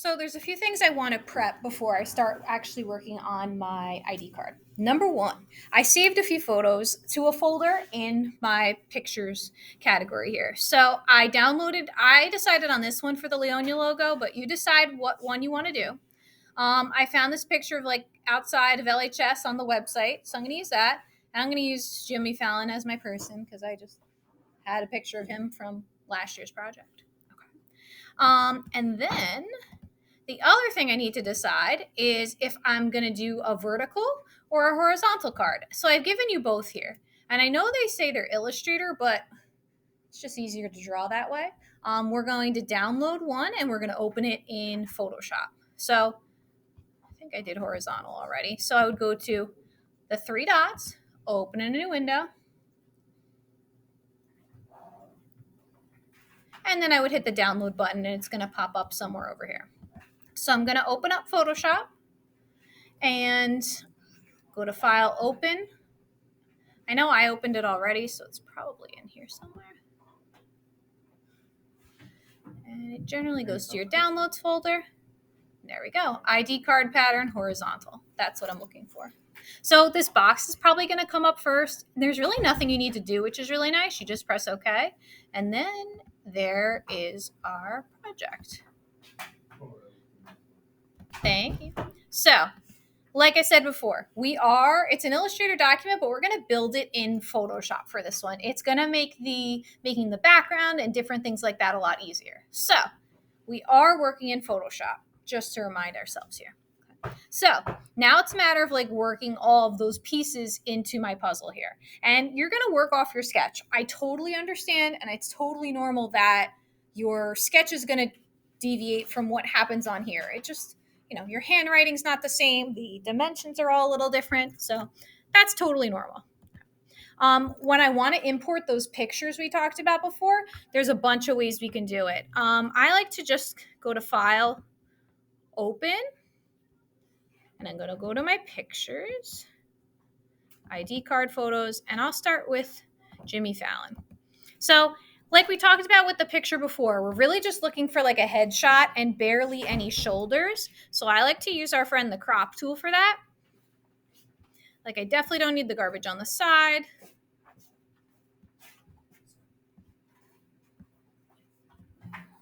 So there's a few things I want to prep before I start actually working on my ID card. Number one, I saved a few photos to a folder in my pictures category here. So I decided on this one for the Leonia logo, but you decide what one you want to do. I found this picture of like outside of LHS on the website, so I'm going to use that. And I'm going to use Jimmy Fallon as my person because I just had a picture of him from last year's project. Okay. And then the other thing I need to decide is if I'm going to do a vertical or a horizontal card. So I've given you both here. And I know they say they're Illustrator, but it's just easier to draw that way. We're going to download one and we're going to open it in Photoshop. So I think I did horizontal already. So I would go to the three dots, open a new window, and then I would hit the download button and it's going to pop up somewhere over here. So I'm going to open up Photoshop and go to File, Open. I know I opened it already, so it's probably in here somewhere. And it generally goes to your Downloads folder. There we go. ID card pattern, horizontal. That's what I'm looking for. So this box is probably going to come up first. There's really nothing you need to do, which is really nice. You just press OK. And then there is our project. Thank you. So, like I said before, it's an Illustrator document, but we're going to build it in Photoshop for this one. It's going to make making the background and different things like that a lot easier. So we are working in Photoshop, just to remind ourselves here. So now it's a matter of like working all of those pieces into my puzzle here. And you're going to work off your sketch. I totally understand, and it's totally normal that your sketch is going to deviate from what happens on here. It just, your handwriting's not the same. The dimensions are all a little different. So that's totally normal. When I want to import those pictures we talked about before, there's a bunch of ways we can do it. I like to just go to File, Open, and I'm going to go to my pictures, ID card photos, and I'll start with Jimmy Fallon. So like we talked about with the picture before, we're really just looking for like a headshot and barely any shoulders. So I like to use our friend the crop tool for that. Like I definitely don't need the garbage on the side.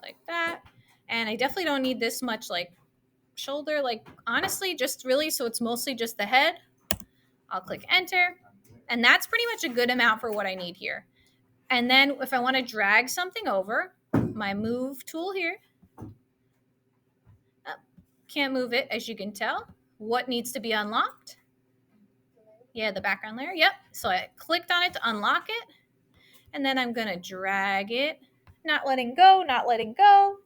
Like that. And I definitely don't need this much like shoulder, like honestly, just really, so it's mostly just the head. I'll click enter. And that's pretty much a good amount for what I need here. And then if I want to drag something over, my move tool here. Oh, can't move it, as you can tell. What needs to be unlocked? Yeah, the background layer. Yep. So I clicked on it to unlock it. And then I'm going to drag it. Not letting go,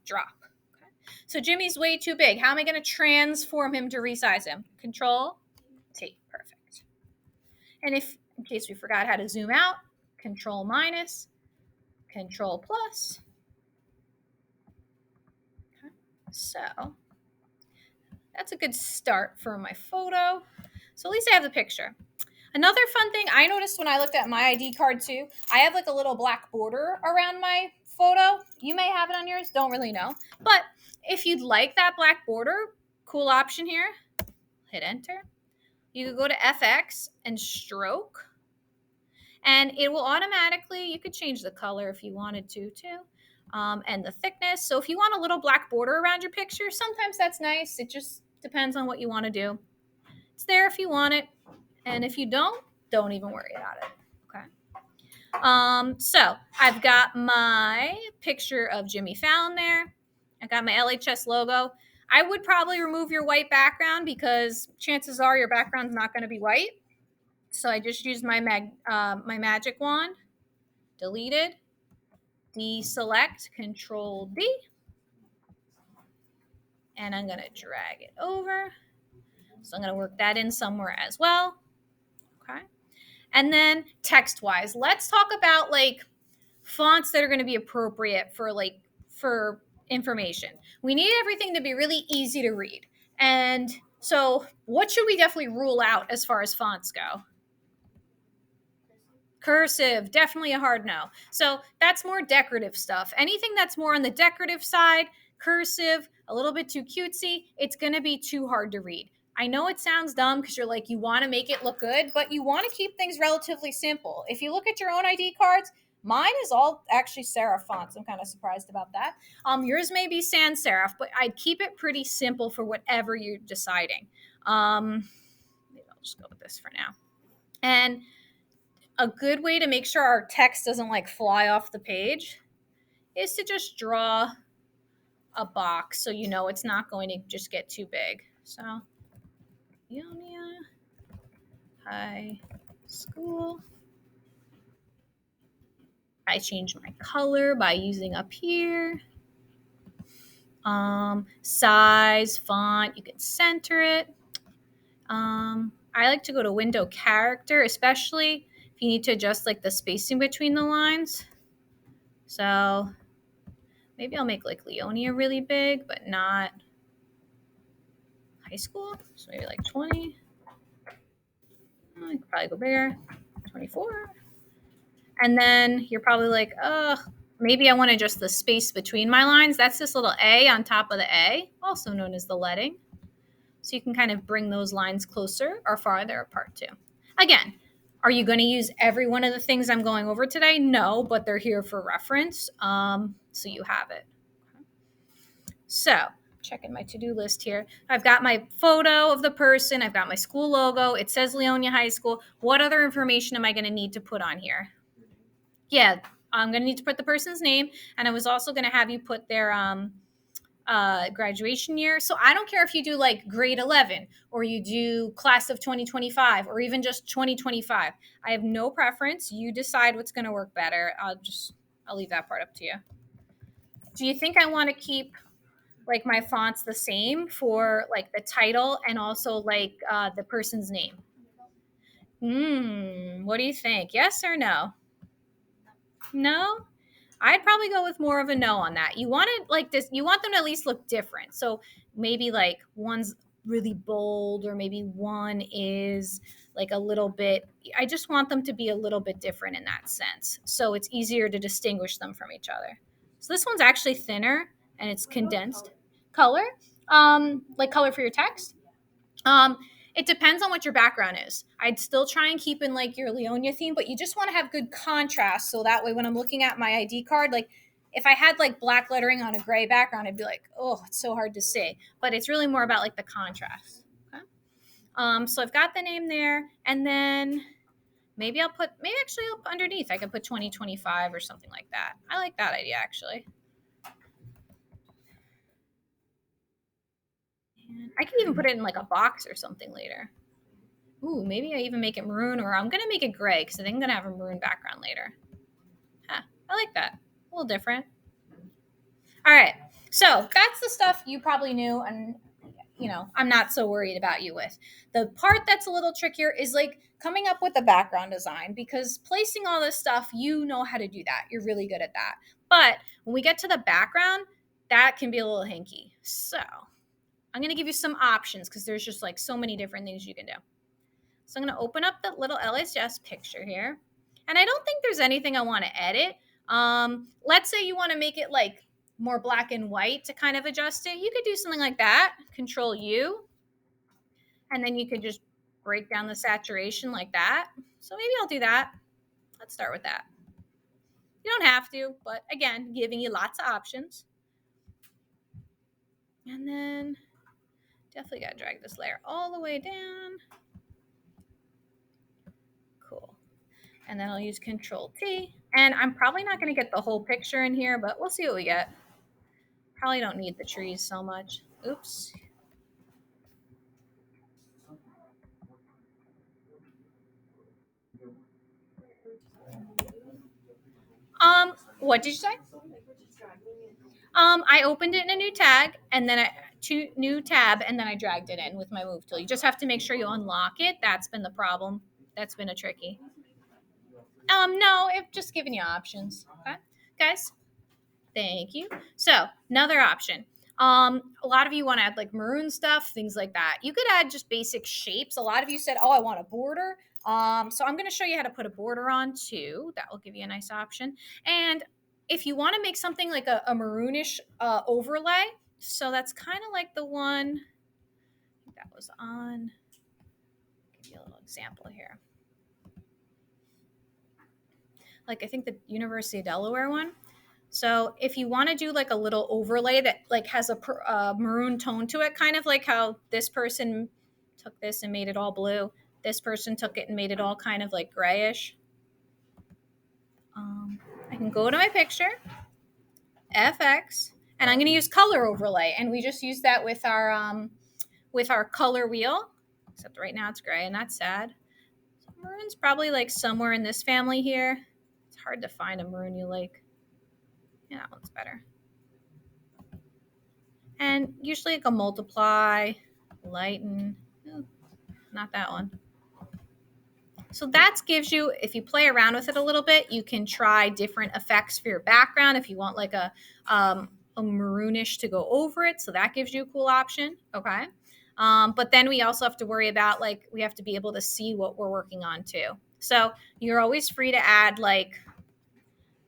drop. Okay. So Jimmy's way too big. How am I going to transform him to resize him? Control T. Perfect. And if, in case we forgot how to zoom out, Control minus, Control plus. Okay. So that's a good start for my photo. So at least I have the picture. Another fun thing I noticed when I looked at my ID card too, I have like a little black border around my photo. You may have it on yours, don't really know. But if you'd like that black border, cool option here, hit enter. You could go to FX and stroke. And it will automatically, you could change the color if you wanted to too. And the thickness. So if you want a little black border around your picture, sometimes that's nice. It just depends on what you want to do. It's there if you want it. And if you don't even worry about it. Okay. So I've got my picture of Jimmy Fallon there. I got my LHS logo. I would probably remove your white background because chances are your background's not going to be white. So I just used my my magic wand, deleted, deselect, Control D, and I'm going to drag it over. So I'm going to work that in somewhere as well. Okay. And then text-wise, let's talk about like fonts that are going to be appropriate for information. We need everything to be really easy to read. And so what should we definitely rule out as far as fonts go? Cursive, definitely a hard no. So that's more decorative stuff. Anything that's more on the decorative side, cursive, a little bit too cutesy, it's going to be too hard to read. I know it sounds dumb because you're like, you want to make it look good, but you want to keep things relatively simple. If you look at your own ID cards, mine is all actually serif fonts. I'm kind of surprised about that. Yours may be sans serif, but I'd keep it pretty simple for whatever you're deciding. Maybe I'll just go with this for now. And a good way to make sure our text doesn't like fly off the page is to just draw a box so you know it's not going to just get too big. So, Leonia High School. I changed my color by using up here. Size, font, you can center it. I like to go to window character, especially if you need to adjust like the spacing between the lines. So maybe I'll make like Leonia really big, but not high school. So maybe like 20. I could probably go bigger. 24. And then you're probably like, oh, maybe I want to adjust the space between my lines. That's this little A on top of the A, also known as the leading. So you can kind of bring those lines closer or farther apart too. Again, are you going to use every one of the things I'm going over today? No, but they're here for reference. So you have it. So checking my to-do list here. I've got my photo of the person. I've got my school logo. It says Leonia High School. What other information am I going to need to put on here? Yeah, I'm going to need to put the person's name. And I was also going to have you put their graduation year. So I don't care if you do like grade 11 or you do class of 2025 or even just 2025. I have no preference. You decide what's going to work better. I'll leave that part up to you. Do you think I want to keep like my fonts the same for like the title and also like the person's name? What do you think? Yes or no? No? I'd probably go with more of a no on that. You want it like this, you want them to at least look different. So maybe like one's really bold, or maybe one is like a little bit, I just want them to be a little bit different in that sense. So it's easier to distinguish them from each other. So this one's actually thinner and it's condensed. Color, like color for your text. It depends on what your background is. I'd still try and keep in like your Leonia theme, but you just want to have good contrast. So that way, when I'm looking at my ID card, like if I had like black lettering on a gray background, I'd be like, oh, it's so hard to see. But it's really more about like the contrast. Okay? So I've got the name there, and then maybe actually up underneath I could put 2025 or something like that. I like that idea actually. I can even put it in like a box or something later. Ooh, maybe I even make it maroon, or I'm going to make it gray because I think I'm going to have a maroon background later. Huh, I like that. A little different. All right. So that's the stuff you probably knew, and I'm not so worried about you with. The part that's a little trickier is like coming up with a background design, because placing all this stuff, you know how to do that. You're really good at that. But when we get to the background, that can be a little hinky. So I'm going to give you some options because there's just like so many different things you can do. So I'm going to open up the little LHS picture here. And I don't think there's anything I want to edit. Let's say you want to make it like more black and white to kind of adjust it. You could do something like that. Control U. And then you could just break down the saturation like that. So maybe I'll do that. Let's start with that. You don't have to, but again, giving you lots of options. And then definitely got to drag this layer all the way down. Cool. And then I'll use Control T. And I'm probably not going to get the whole picture in here, but we'll see what we get. Probably don't need the trees so much. Oops. What did you say? I opened it in a new tag, and then new tab, and then I dragged it in with my move tool. You just have to make sure you unlock it. That's been the problem. That's been a tricky. No, it's just giving you options. Okay, guys. Thank you. So another option. A lot of you want to add like maroon stuff, things like that. You could add just basic shapes. A lot of you said, "Oh, I want a border." So I'm going to show you how to put a border on too. That will give you a nice option. And if you want to make something like a maroonish overlay, so that's kind of like the one that was on. I'll give you a little example here. Like I think the University of Delaware one. So if you want to do like a little overlay that like has a maroon tone to it, kind of like how this person took this and made it all blue. This person took it and made it all kind of like grayish. I can go to my picture, FX, and I'm going to use color overlay. And we just use that with our color wheel, except right now it's gray and that's sad. So maroon's probably like somewhere in this family here. It's hard to find a maroon you like. Yeah, that one's better. And usually like a multiply, lighten, not that one. So that gives you, if you play around with it a little bit, you can try different effects for your background if you want like a maroonish to go over it. So that gives you a cool option. Okay. But then we also have to worry about like, we have to be able to see what we're working on too. So you're always free to add like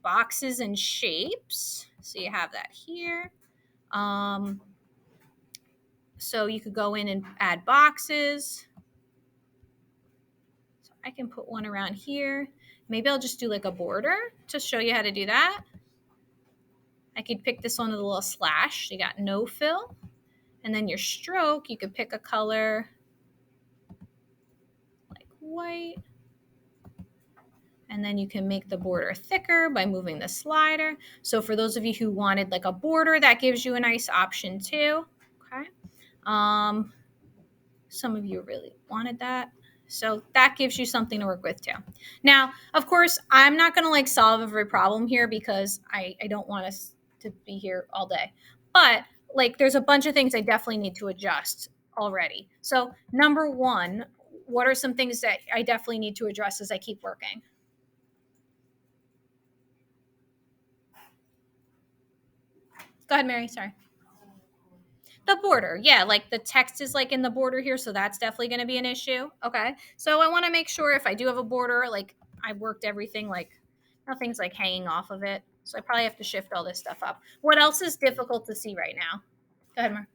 boxes and shapes. So you have that here. So you could go in and add boxes. So I can put one around here. Maybe I'll just do like a border to show you how to do that. I could pick this one with a little slash. You got no fill. And then your stroke, you could pick a color like white. And then you can make the border thicker by moving the slider. So for those of you who wanted like a border, that gives you a nice option too. Okay. Some of you really wanted that. So that gives you something to work with too. Now, of course, I'm not going to like solve every problem here because I don't want us to be here all day. But like there's a bunch of things I definitely need to adjust already. So number one, what are some things that I definitely need to address as I keep working? Go ahead, Mary. Sorry. The border. Yeah, like the text is like in the border here, so that's definitely going to be an issue. Okay. So I want to make sure if I do have a border, like I worked everything, like nothing's like hanging off of it. So I probably have to shift all this stuff up. What else is difficult to see right now? Go ahead, Mar.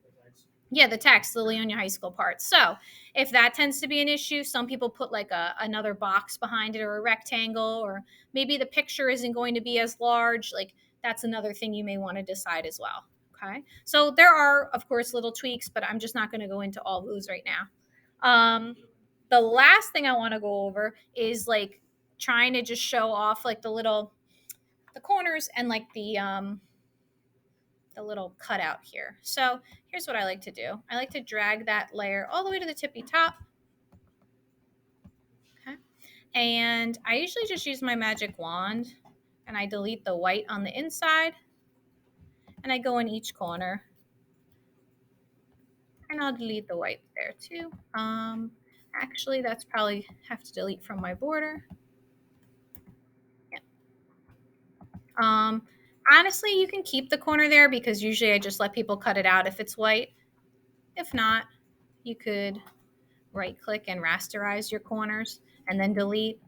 Yeah, the text, the Leonia High School part. So if that tends to be an issue, some people put like another box behind it or a rectangle, or maybe the picture isn't going to be as large. Like that's another thing you may want to decide as well. Okay. So there are, of course, little tweaks, but I'm just not going to go into all those right now. The last thing I want to go over is like trying to just show off like the corners and like the little cutout here. So here's what I like to do. I like to drag that layer all the way to the tippy top. Okay. And I usually just use my magic wand and I delete the white on the inside and I go in each corner and I'll delete the white there too. Actually, that's probably have to delete from my border. Yeah. Honestly, you can keep the corner there because usually I just let people cut it out if it's white. If not, you could right click and rasterize your corners and then delete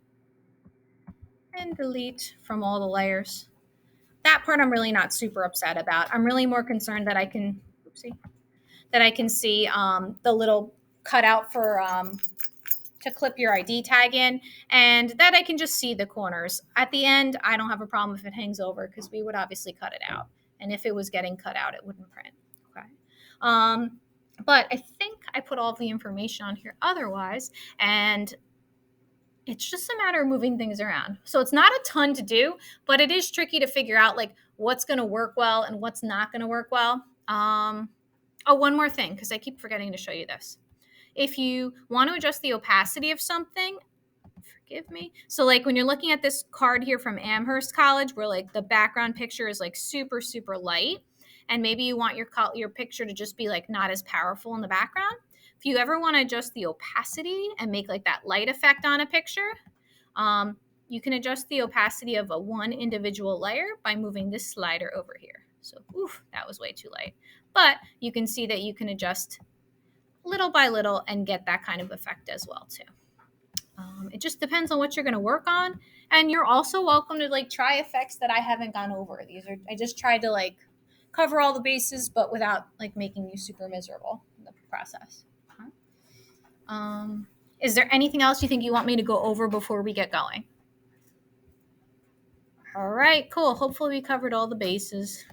and delete from all the layers. That part I'm really not super upset about. I'm really more concerned that I can, see the little cutout for to clip your ID tag in, and that I can just see the corners. At the end, I don't have a problem if it hangs over because we would obviously cut it out. And if it was getting cut out, it wouldn't print. Okay. But I think I put all the information on here otherwise, and it's just a matter of moving things around. So it's not a ton to do, but it is tricky to figure out like what's going to work well and what's not going to work well. One more thing, because I keep forgetting to show you this. If you want to adjust the opacity of something, forgive me. So like when you're looking at this card here from Amherst College, where like the background picture is like super, super light, and maybe you want your picture to just be like not as powerful in the background. If you ever want to adjust the opacity and make like that light effect on a picture, you can adjust the opacity of a one individual layer by moving this slider over here. So, that was way too light. But you can see that you can adjust little by little and get that kind of effect as well too. It just depends on what you're going to work on And you're also welcome to like try effects that I haven't gone over. I just tried to like cover all the bases, but without like making you super miserable in the process. Um, is there anything else you think you want me to go over before we get going? All right, cool. Hopefully we covered all the bases.